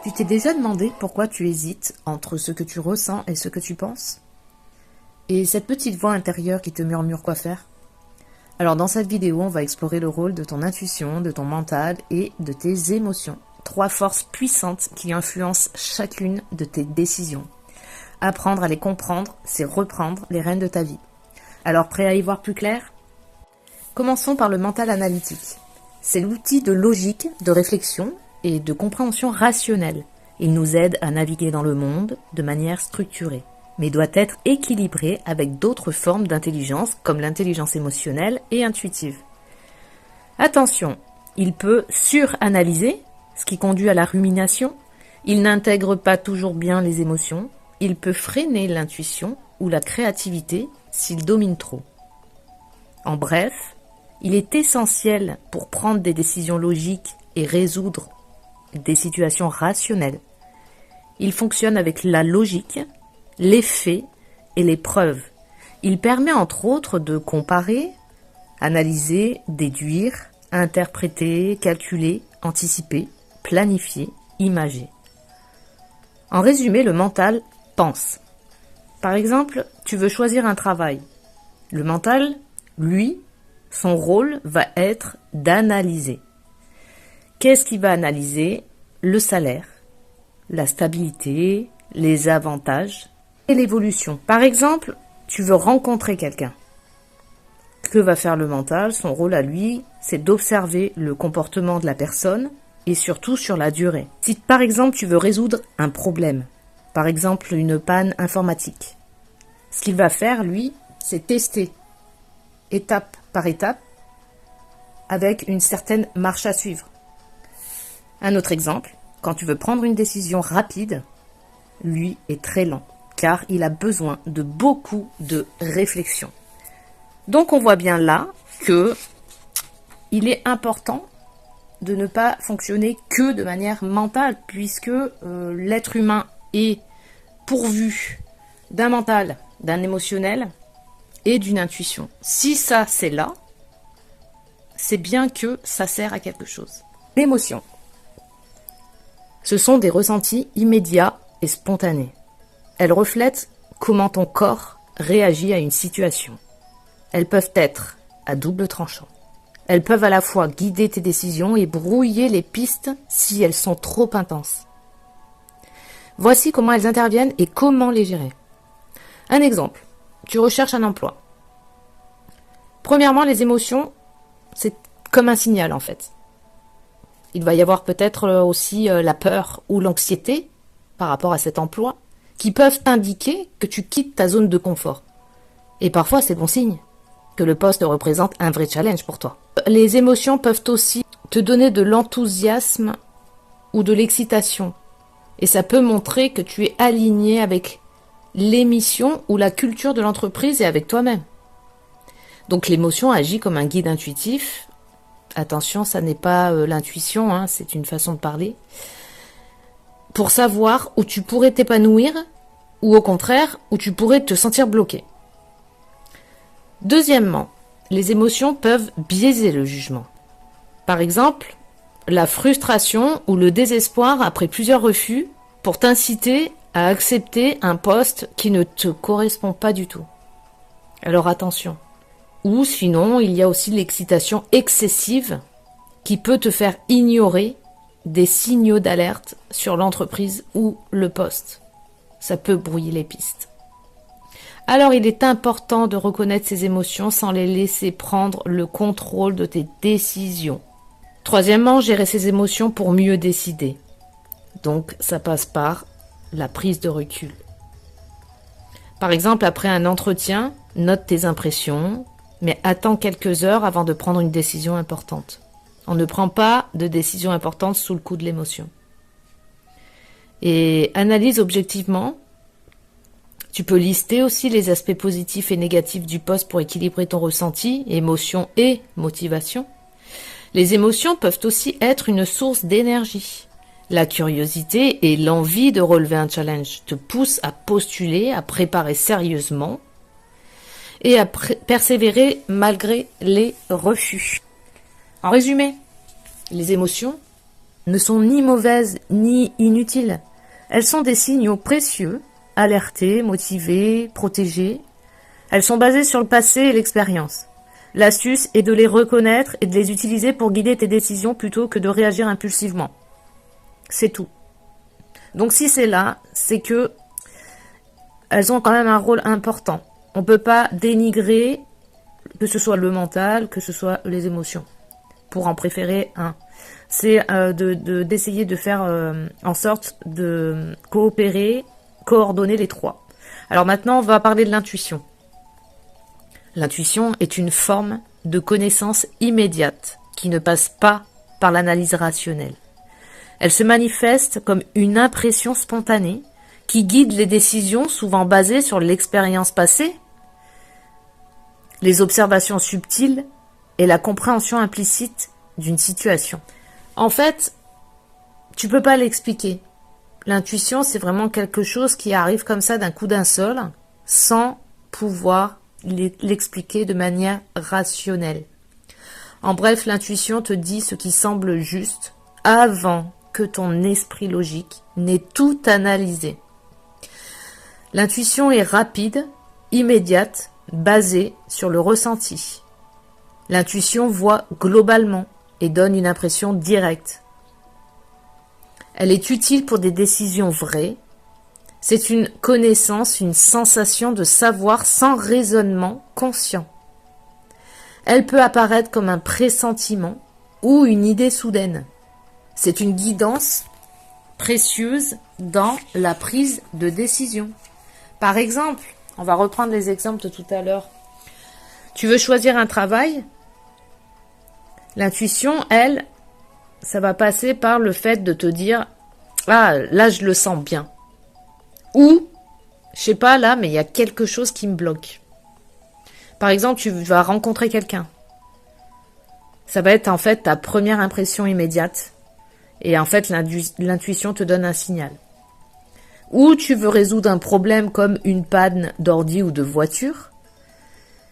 Tu t'es déjà demandé pourquoi tu hésites entre ce que tu ressens et ce que tu penses? Et cette petite voix intérieure qui te murmure quoi faire? Alors dans cette vidéo, on va explorer le rôle de ton intuition, de ton mental et de tes émotions. 3 forces puissantes qui influencent chacune de tes décisions. Apprendre à les comprendre, c'est reprendre les rênes de ta vie. Alors prêt à y voir plus clair? Commençons par le mental analytique. C'est l'outil de logique, de réflexion et de compréhension rationnelle. Il nous aide à naviguer dans le monde de manière structurée, mais doit être équilibré avec d'autres formes d'intelligence comme l'intelligence émotionnelle et intuitive. Attention, il peut suranalyser, ce qui conduit à la rumination. Il n'intègre pas toujours bien les émotions. Il peut freiner l'intuition ou la créativité s'il domine trop. En bref, il est essentiel pour prendre des décisions logiques et résoudre des situations rationnelles. Il fonctionne avec la logique, les faits et les preuves. Il permet entre autres de comparer, analyser, déduire, interpréter, calculer, anticiper, planifier, imager. En résumé, le mental pense. Par exemple, tu veux choisir un travail. Le mental, lui, son rôle va être d'analyser. Qu'est-ce qu'il va analyser? Le salaire, la stabilité, les avantages et l'évolution. Par exemple, tu veux rencontrer quelqu'un. Que va faire le mental? Son rôle à lui, c'est d'observer le comportement de la personne et surtout sur la durée. Si par exemple tu veux résoudre un problème, par exemple une panne informatique, ce qu'il va faire lui, c'est tester étape par étape avec une certaine marche à suivre. Un autre exemple, quand tu veux prendre une décision rapide, lui est très lent, car il a besoin de beaucoup de réflexion. Donc on voit bien là que il est important de ne pas fonctionner que de manière mentale, puisque l'être humain est pourvu d'un mental, d'un émotionnel et d'une intuition. Si ça c'est là, c'est bien que ça sert à quelque chose. L'émotion. Ce sont des ressentis immédiats et spontanés. Elles reflètent comment ton corps réagit à une situation. Elles peuvent être à double tranchant. Elles peuvent à la fois guider tes décisions et brouiller les pistes si elles sont trop intenses. Voici comment elles interviennent et comment les gérer. Un exemple, tu recherches un emploi. Premièrement, les émotions, c'est comme un signal en fait. Il va y avoir peut-être aussi la peur ou l'anxiété par rapport à cet emploi qui peuvent t'indiquer que tu quittes ta zone de confort. Et parfois, c'est bon signe que le poste représente un vrai challenge pour toi. Les émotions peuvent aussi te donner de l'enthousiasme ou de l'excitation. Et ça peut montrer que tu es aligné avec l'émission ou la culture de l'entreprise et avec toi-même. Donc l'émotion agit comme un guide intuitif. Attention, ça n'est pas l'intuition, hein, c'est une façon de parler. Pour savoir où tu pourrais t'épanouir ou au contraire, où tu pourrais te sentir bloqué. Deuxièmement, les émotions peuvent biaiser le jugement. Par exemple, la frustration ou le désespoir après plusieurs refus pour t'inciter à accepter un poste qui ne te correspond pas du tout. Alors attention. Ou sinon, il y a aussi l'excitation excessive qui peut te faire ignorer des signaux d'alerte sur l'entreprise ou le poste. Ça peut brouiller les pistes. Alors il est important de reconnaître ces émotions sans les laisser prendre le contrôle de tes décisions. Troisièmement, gérer ces émotions pour mieux décider. Donc ça passe par la prise de recul. Par exemple, après un entretien, note tes impressions, mais attends quelques heures avant de prendre une décision importante. On ne prend pas de décision importante sous le coup de l'émotion. Et analyse objectivement. Tu peux lister aussi les aspects positifs et négatifs du poste pour équilibrer ton ressenti, émotion et motivation. Les émotions peuvent aussi être une source d'énergie. La curiosité et l'envie de relever un challenge te poussent à postuler, à préparer sérieusement et à persévérer malgré les refus. En résumé, les émotions ne sont ni mauvaises ni inutiles. Elles sont des signaux précieux, alertés, motivés, protégés. Elles sont basées sur le passé et l'expérience. L'astuce est de les reconnaître et de les utiliser pour guider tes décisions plutôt que de réagir impulsivement. C'est tout. Donc si c'est là, c'est que elles ont quand même un rôle important. On ne peut pas dénigrer que ce soit le mental, que ce soit les émotions, pour en préférer un. C'est d'essayer de faire en sorte de coopérer, coordonner les trois. Alors maintenant, on va parler de l'intuition. L'intuition est une forme de connaissance immédiate qui ne passe pas par l'analyse rationnelle. Elle se manifeste comme une impression spontanée qui guide les décisions souvent basées sur l'expérience passée, les observations subtiles et la compréhension implicite d'une situation. En fait, tu peux pas l'expliquer. L'intuition, c'est vraiment quelque chose qui arrive comme ça d'un coup d'un seul, sans pouvoir l'expliquer de manière rationnelle. En bref, l'intuition te dit ce qui semble juste avant que ton esprit logique n'ait tout analysé. L'intuition est rapide, immédiate, basée sur le ressenti. L'intuition voit globalement et donne une impression directe. Elle est utile pour des décisions vraies. C'est une connaissance, une sensation de savoir sans raisonnement conscient. Elle peut apparaître comme un pressentiment ou une idée soudaine. C'est une guidance précieuse dans la prise de décision. Par exemple, on va reprendre les exemples de tout à l'heure. Tu veux choisir un travail? L'intuition, elle, ça va passer par le fait de te dire « Ah, là, je le sens bien ». Ou, je sais pas là, mais il y a quelque chose qui me bloque. Par exemple, tu vas rencontrer quelqu'un. Ça va être en fait ta première impression immédiate. Et en fait, l'intuition te donne un signal. Ou tu veux résoudre un problème comme une panne d'ordi ou de voiture.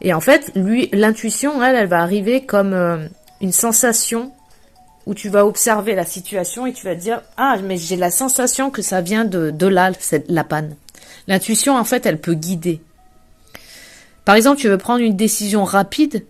Et en fait, l'intuition, elle va arriver comme une sensation où tu vas observer la situation et tu vas te dire « Ah, mais j'ai la sensation que ça vient de là, la panne. » L'intuition, en fait, elle peut guider. Par exemple, tu veux prendre une décision rapide.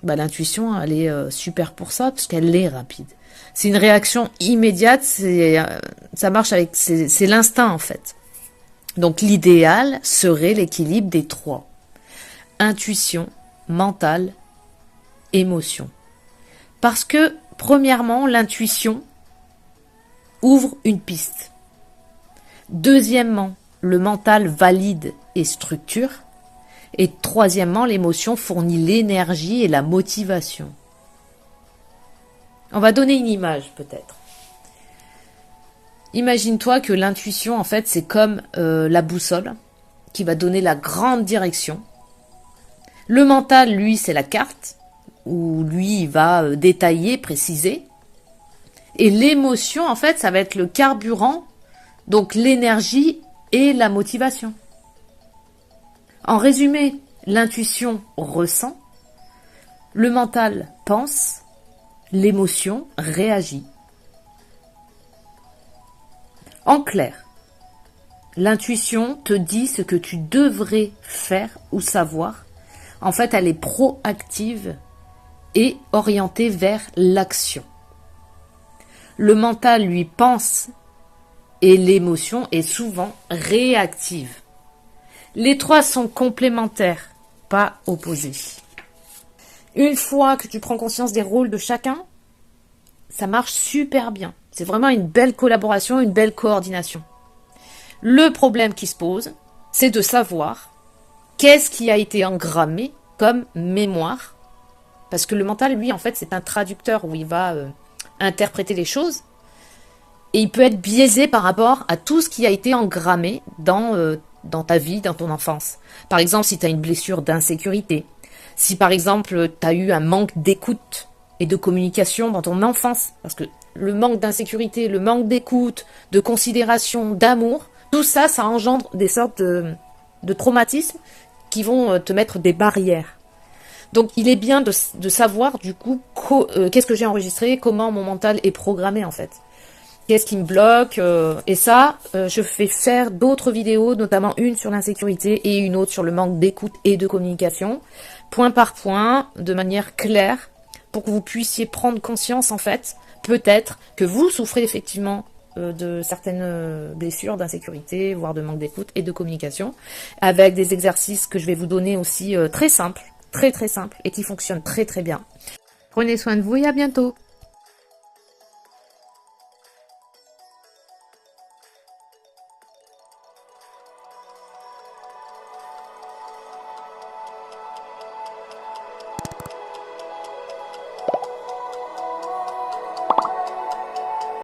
Bah, l'intuition, elle est super pour ça, parce qu'elle est rapide. C'est une réaction immédiate, ça marche avec, c'est l'instinct, en fait. Donc, l'idéal serait l'équilibre des trois. Intuition, mental, émotion. Parce que, premièrement, l'intuition ouvre une piste. Deuxièmement, le mental valide et structure. Et troisièmement, l'émotion fournit l'énergie et la motivation. On va donner une image, peut-être. Imagine-toi que l'intuition, en fait, c'est comme la boussole qui va donner la grande direction. Le mental, lui, c'est la carte, où lui, il va détailler, préciser. Et l'émotion, en fait, ça va être le carburant, donc l'énergie et la motivation. En résumé, l'intuition ressent, le mental pense, l'émotion réagit. En clair, l'intuition te dit ce que tu devrais faire ou savoir. En fait, elle est proactive et orientée vers l'action. Le mental, lui, pense et l'émotion est souvent réactive. Les trois sont complémentaires, pas opposés. Une fois que tu prends conscience des rôles de chacun, ça marche super bien. C'est vraiment une belle collaboration, une belle coordination. Le problème qui se pose, c'est de savoir qu'est-ce qui a été engrammé comme mémoire. Parce que le mental, lui, en fait, c'est un traducteur où il va interpréter les choses. Et il peut être biaisé par rapport à tout ce qui a été engrammé dans ta vie, dans ton enfance. Par exemple, si tu as une blessure d'insécurité, si par exemple tu as eu un manque d'écoute et de communication dans ton enfance, parce que le manque d'insécurité, le manque d'écoute, de considération, d'amour, tout ça, ça engendre des sortes de traumatismes qui vont te mettre des barrières. Donc il est bien de savoir du coup qu'est-ce que j'ai enregistré, comment mon mental est programmé en fait. Qu'est-ce qui me bloque et ça, je fais faire d'autres vidéos, notamment une sur l'insécurité et une autre sur le manque d'écoute et de communication, point par point, de manière claire, pour que vous puissiez prendre conscience en fait, peut-être, que vous souffrez effectivement de certaines blessures d'insécurité, voire de manque d'écoute et de communication, avec des exercices que je vais vous donner aussi très simples, très très simples, et qui fonctionnent très très bien. Prenez soin de vous et à bientôt.